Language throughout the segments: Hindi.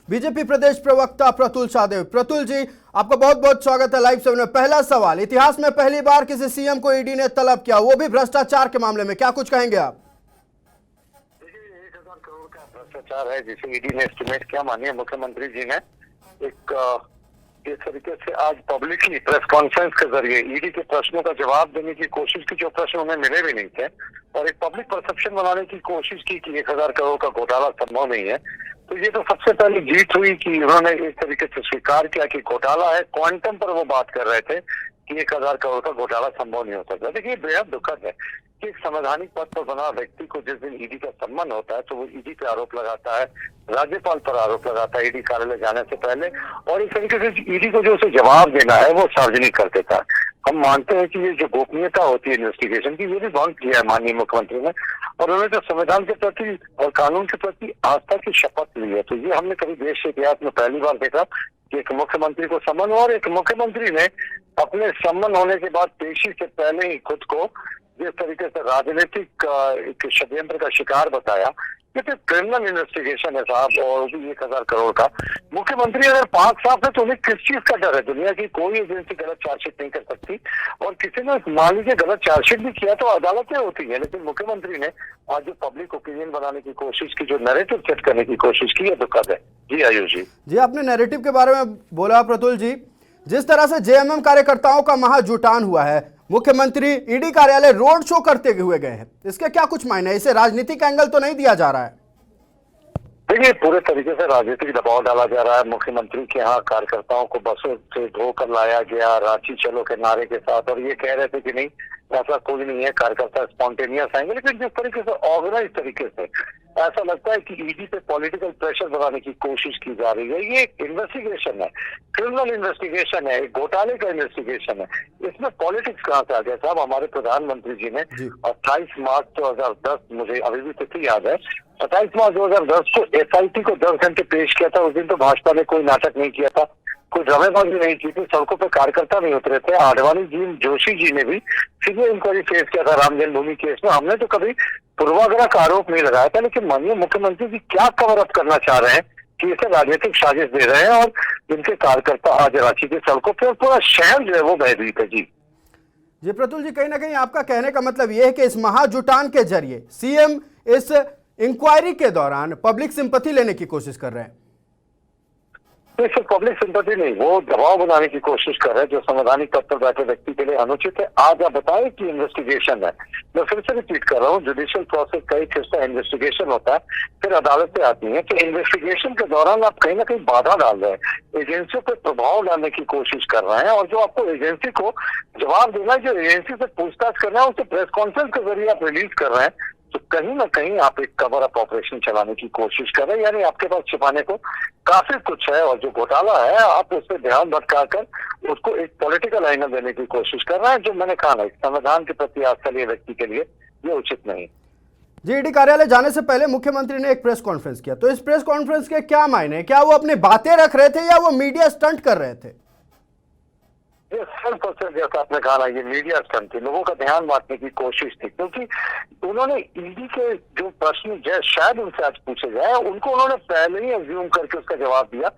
बीजेपी प्रदेश प्रवक्ता प्रतुल शाहदेव। प्रतुल जी, आपका बहुत बहुत स्वागत है लाइव 7 में। पहला सवाल, इतिहास में पहली बार किसी सीएम को ईडी ने तलब किया, वो भी भ्रष्टाचार के मामले में, क्या कुछ कहेंगे आप? देखिए, 1,000 करोड़ का भ्रष्टाचार है जिसे ईडी ने एस्टिमेट किया। माननीय मुख्यमंत्री जी ने इस तरीके से आज पब्लिकली प्रेस कॉन्फ्रेंस के जरिए ईडी के प्रश्नों का जवाब देने की कोशिश की, जो प्रश्न उन्हें मिले भी नहीं थे, और एक पब्लिक परसेप्शन बनाने की कोशिश की कि 1,000 करोड़ का घोटाला संभव नहीं है। तो ये तो सबसे पहली जीत हुई कि उन्होंने इस तरीके से स्वीकार किया कि घोटाला है। क्वांटम पर वो बात कर रहे थे कि 1,000 करोड़ का घोटाला संभव नहीं हो सकता। देखिए, बेहद दुखद है कि एक संवैधानिक पद पर बना व्यक्ति को जिस दिन ईडी का सम्मान होता है तो वो ईडी पे आरोप लगाता है, राज्यपाल पर आरोप लगाता है ईडी कार्यालय जाने से पहले, और इस तरीके से ईडी को जो उसे जवाब देना है वो सार्वजनिक कर देता है। हम मानते हैं कि ये जो गोपनीयता होती है इन्वेस्टिगेशन की, ये भी भंग किया है माननीय मुख्यमंत्री ने, और उन्होंने जो संविधान के प्रति और कानून के प्रति आस्था की शपथ ली है। तो ये हमने कभी देश के इतिहास में पहली बार देखा कि एक मुख्यमंत्री को सम्मान, और एक मुख्यमंत्री ने अपने सम्मान होने के बाद पेशी से पहले ही खुद को जिस तरीके से राजनीतिक एक षड्यंत्र का शिकार बताया। ये तो क्रिमिनल इन्वेस्टिगेशन है साहब, और भी 1,000 करोड़ का। मुख्यमंत्री अगर पाक साफ है तो उन्हें किस चीज का डर है? दुनिया की कोई एजेंसी गलत चार्जशीट नहीं कर सकती, और किसी ने मान लीजिए गलत चार्जशीट भी किया तो अदालतें होती है, लेकिन मुख्यमंत्री ने आज जो पब्लिक ओपिनियन बनाने की कोशिश की, जो नैरेटिव सेट करने की कोशिश की, ये दुखद है। जी आयुष जी, आपने नैरेटिव के बारे में बोला प्रतुल जी। जिस तरह से जेएमएम कार्यकर्ताओं का महाजुटान हुआ है, मुख्यमंत्री ईडी कार्यालय रोड शो करते हुए गए हैं, इसके क्या कुछ मायने है? इसे राजनीतिक एंगल तो नहीं दिया जा रहा है? देखिए, पूरे तरीके से राजनीतिक दबाव डाला जा रहा है। मुख्यमंत्री के यहाँ कार्यकर्ताओं को बसों से ढोकर लाया गया रांची चलो के नारे के साथ, और ये कह रहे थे कि नहीं, ऐसा कोई नहीं है, कार्यकर्ता स्पॉन्टेनियस आएंगे। लेकिन जिस तरीके से ऑर्गेनाइज तरीके से ऐसा लगता है कि ईडी पे पॉलिटिकल प्रेशर बनाने की कोशिश की जा रही है। ये एक इन्वेस्टिगेशन है, क्रिमिनल इन्वेस्टिगेशन है, एक घोटाले का इन्वेस्टिगेशन है। इसमें पॉलिटिक्स कहाँ से आ गया साहब? हमारे प्रधानमंत्री जी ने 28 मार्च 2010, मुझे अभी भी तिथि याद है, 28 मार्च 2010 को एसआईटी को 10 घंटे पेश किया था। उस दिन तो भाजपा ने कोई नाटक नहीं किया था, कोई ड्रामेबाजी नहीं की थी, सड़कों पर कार्यकर्ता नहीं उतरे थे। आडवाणी जी, जोशी जी ने भी सीबीआई इंक्वायरी फेस किया था राम जन्मभूमि केस में। हमने तो कभी पूर्वाग्रह का आरोप नहीं लगाया था, लेकिन माननीय मुख्यमंत्री जी क्या कवर अप करना चाह रहे हैं कि इसे राजनीतिक साजिश दे रहे हैं, और इनके कार्यकर्ता आज रांची की सड़कों पर, पूरा शहर जो है वो भयभीत है। जी प्रतुल जी, कहीं ना कहीं आपका कहने का मतलब यह है कि इस महाजुटान के जरिए सीएम इस इंक्वायरी के दौरान पब्लिक सिंपैथी लेने की कोशिश कर रहे हैं? तो सिर्फ पब्लिक सिंपैथी नहीं, वो दबाव बनाने की कोशिश कर रहे हैं जो संवैधानिक पद पर बैठे व्यक्ति के लिए अनुचित है। आज आप बताएं कि इन्वेस्टिगेशन है, मैं फिर से रिपीट कर रहा हूँ, जुडिशियल प्रोसेस का एक हिस्सा इन्वेस्टिगेशन होता है, फिर अदालतें आती हैं। तो इन्वेस्टिगेशन के दौरान आप कहीं ना कहीं बाधा डाल रहे हैं, एजेंसियों पर प्रभाव डालने की कोशिश कर रहे हैं, और जो आपको एजेंसी को जवाब देना है, जो एजेंसी से पूछताछ करना है, उसे प्रेस कॉन्फ्रेंस के जरिए आप रिलीज कर रहे हैं। तो कहीं ना कहीं आप एक कवर अप ऑपरेशन चलाने की कोशिश कर रहे हैं, यानी आपके पास छिपाने को काफी कुछ है, और जो घोटाला है आप उस पर ध्यान भटकाकर उसको एक पॉलिटिकल एंगल देने की कोशिश कर रहे हैं, जो मैंने कहा ना, संविधान के प्रति आस्था लिए व्यक्ति के लिए ये उचित नहीं। जी, ईडी कार्यालय जाने से पहले मुख्यमंत्री ने एक प्रेस कॉन्फ्रेंस किया, तो इस प्रेस कॉन्फ्रेंस के क्या मायने? क्या वो अपनी बातें रख रहे थे या वो मीडिया स्टंट कर रहे थे? ये 100% जैसा आपने कहा ना, ये मीडिया स्टंट थी, लोगों का ध्यान बांटने की कोशिश थी, क्योंकि उन्होंने ईडी के जो प्रश्न शायद उनसे आज पूछे जाए, उनको उन्होंने पहले ही अज्यूम करके उसका जवाब दिया।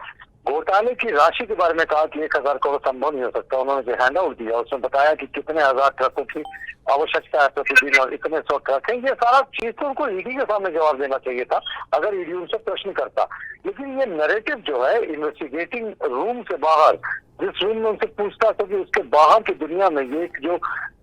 घोटाले की राशि के बारे में कहा कि 1,000 करोड़ संभव नहीं हो सकता। उन्होंने जो हैंड आउट दिया उसमें बताया कि कितने हजार ट्रकों की आवश्यकता है प्रतिदिन, और इतने 100 ट्रक हैं। ये सारा चीज तो उनको ईडी के सामने जवाब देना चाहिए था अगर ईडी उनसे प्रश्न करता। लेकिन ये नैरेटिव जो है इन्वेस्टिगेटिंग रूम से बाहर, जिस रूम में उनसे पूछताछ होगी उसके बाहर की दुनिया में ये जो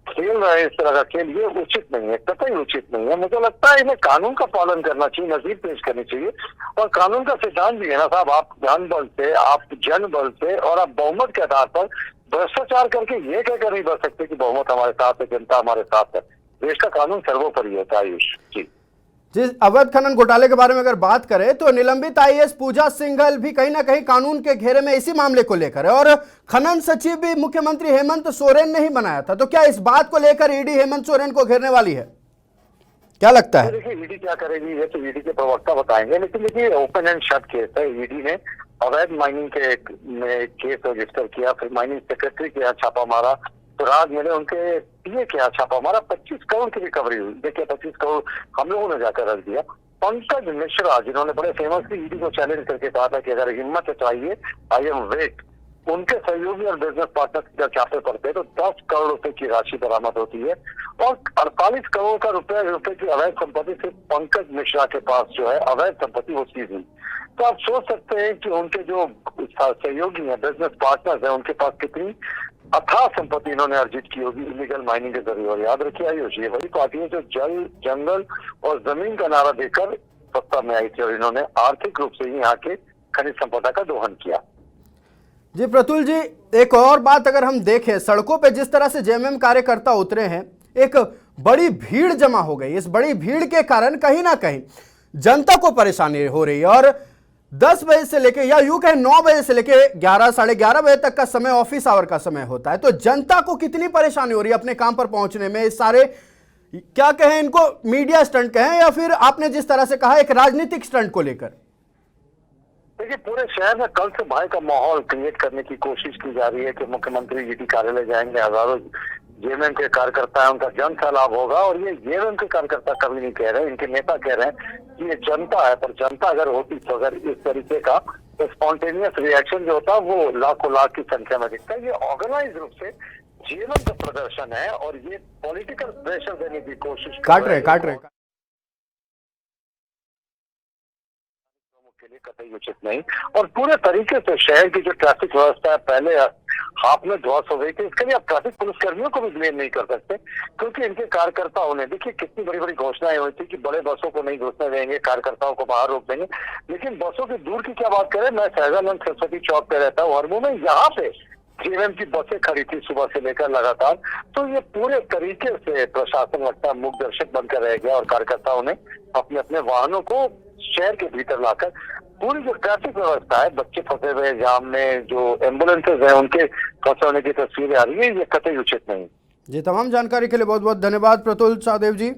खेल रहे हैं इस तरह का खेल, ये उचित नहीं है, कतई उचित नहीं है। मुझे लगता है इन्हें कानून का पालन करना चाहिए, नजीर पेश करनी चाहिए, और कानून का सिद्धांत भी है ना साहब, आप धन बल से, आप जन बल से, और आप बहुमत के आधार पर भ्रष्टाचार करके ये कहकर नहीं बच सकते कि बहुमत हमारे साथ है, जनता हमारे साथ है। देश का कानून सर्वोपरि होता है। आयुष जी, जिस अवैध खनन घोटाले के बारे में अगर बात करें तो निलंबित आईएएस पूजा सिंघल भी कहीं ना कहीं कानून के घेरे में इसी मामले को लेकर है, और खनन सचिव भी मुख्यमंत्री हेमंत सोरेन ने ही बनाया था। तो क्या इस बात को लेकर ईडी हेमंत सोरेन को घेरने वाली है? क्या लगता है? देखिए, ईडी क्या करेगी ये तो ईडी के प्रवक्ता बताएंगे, लेकिन देखिए ओपन एंड शट केस है। ईडी ने अवैध माइनिंग के केस रजिस्टर किया, फिर माइनिंग सेक्रेटरी के यहाँ छापा मारा, तो राज मिले उनके पीए के यहाँ छापा मारा, 25 करोड़ की रिकवरी हुई। देखिए 25 करोड़ हम लोगों ने जाकर रख दिया, पंकज मिश्रा, जिन्होंने बड़े फेमसली ईडी को चैलेंज करके कहा था कि अगर हिम्मत चाहिए आई एम वेट, उनके सहयोगी और बिजनेस पार्टनर जब चापे पड़ते हैं तो 10 करोड़ रुपए की राशि बरामद होती है और 48 करोड़ का रुपए की अवैध संपत्ति सिर्फ पंकज मिश्रा के पास जो है अवैध संपत्ति वो सीज हुई। तो आप सोच सकते हैं कि उनके जो सहयोगी हैं, बिजनेस पार्टनर्स हैं, उनके पास कितनी अथाह संपत्ति इन्होंने अर्जित की होगी इलीगल माइनिंग के जरिए। और याद रखिए आयुष, ये वही पार्टी है जो जल, जंगल और जमीन का नारा देकर सत्ता में आई थी और इन्होंने आर्थिक रूप से ही यहाँ के खनिज संपदा का दोहन किया। जी प्रतुल जी, एक और बात अगर हम देखें, सड़कों पे जिस तरह से जेएमएम कार्यकर्ता उतरे हैं, एक बड़ी भीड़ जमा हो गई। इस बड़ी भीड़ के कारण कहीं ना कहीं जनता को परेशानी हो रही है और 10 बजे से लेके या यूं कहें 9 बजे से लेके 11 साढ़े 11 बजे तक का समय ऑफिस आवर का समय होता है। तो जनता को कितनी परेशानी हो रही है अपने काम पर पहुंचने में? इस सारे क्या कहें इनको, मीडिया स्टंट कहें या फिर आपने जिस तरह से कहा एक राजनीतिक स्टंट को लेकर? देखिए, पूरे शहर में कल से भय का माहौल क्रिएट करने की कोशिश की जा रही है कि मुख्यमंत्री ईडी कार्यालय जाएंगे, हजारों जेएमएम के कार्यकर्ता है, उनका जन सैलाब होगा। और ये जेएमएम के कार्यकर्ता कभी नहीं कह रहे, इनके नेता कह रहे हैं कि ये जनता है, पर जनता अगर होती तो अगर इस तरीके का स्पॉन्टेनियस रिएक्शन जो होता है वो लाखों लाख की संख्या में दिखता है। ये ऑर्गेनाइज रूप से जेएमएम का प्रदर्शन है और ये पॉलिटिकल प्रेशर देने की कोशिश काट रहे के लिए कतई उचित नहीं। और पूरे तरीके से शहर की जो ट्रैफिक व्यवस्था है पहले हाथ में ध्वस्त हो गई थी। इसके लिए आप ट्रैफिक पुलिस कर्मियों को भी ब्लेम नहीं कर सकते, क्योंकि इनके कार्यकर्ताओं ने, देखिए कितनी बड़ी बड़ी घोषणाएं हुई थी कि बड़े बसों को नहीं घुसने देंगे, कार्यकर्ताओं को बाहर रोक देंगे, लेकिन बसों की दूर की क्या बात करें। मैं सहजानंद सरस्वती चौक पे रहता हूँ, हरमू में, यहाँ पे जेएमएम की बसें खड़ी थी सुबह से लेकर लगातार। तो ये पूरे तरीके से प्रशासन लगता है मूक दर्शक बनकर रह गया और कार्यकर्ताओं ने अपने अपने वाहनों को शहर के भीतर लाकर पूरी जो ट्रैफिक व्यवस्था है, बच्चे फंसे हुए जाम में, जो एम्बुलेंसेज हैं उनके फंसे होने की तस्वीरें आ रही है, ये कतई उचित नहीं। जी, तमाम जानकारी के लिए बहुत बहुत धन्यवाद प्रतुल सहदेव जी।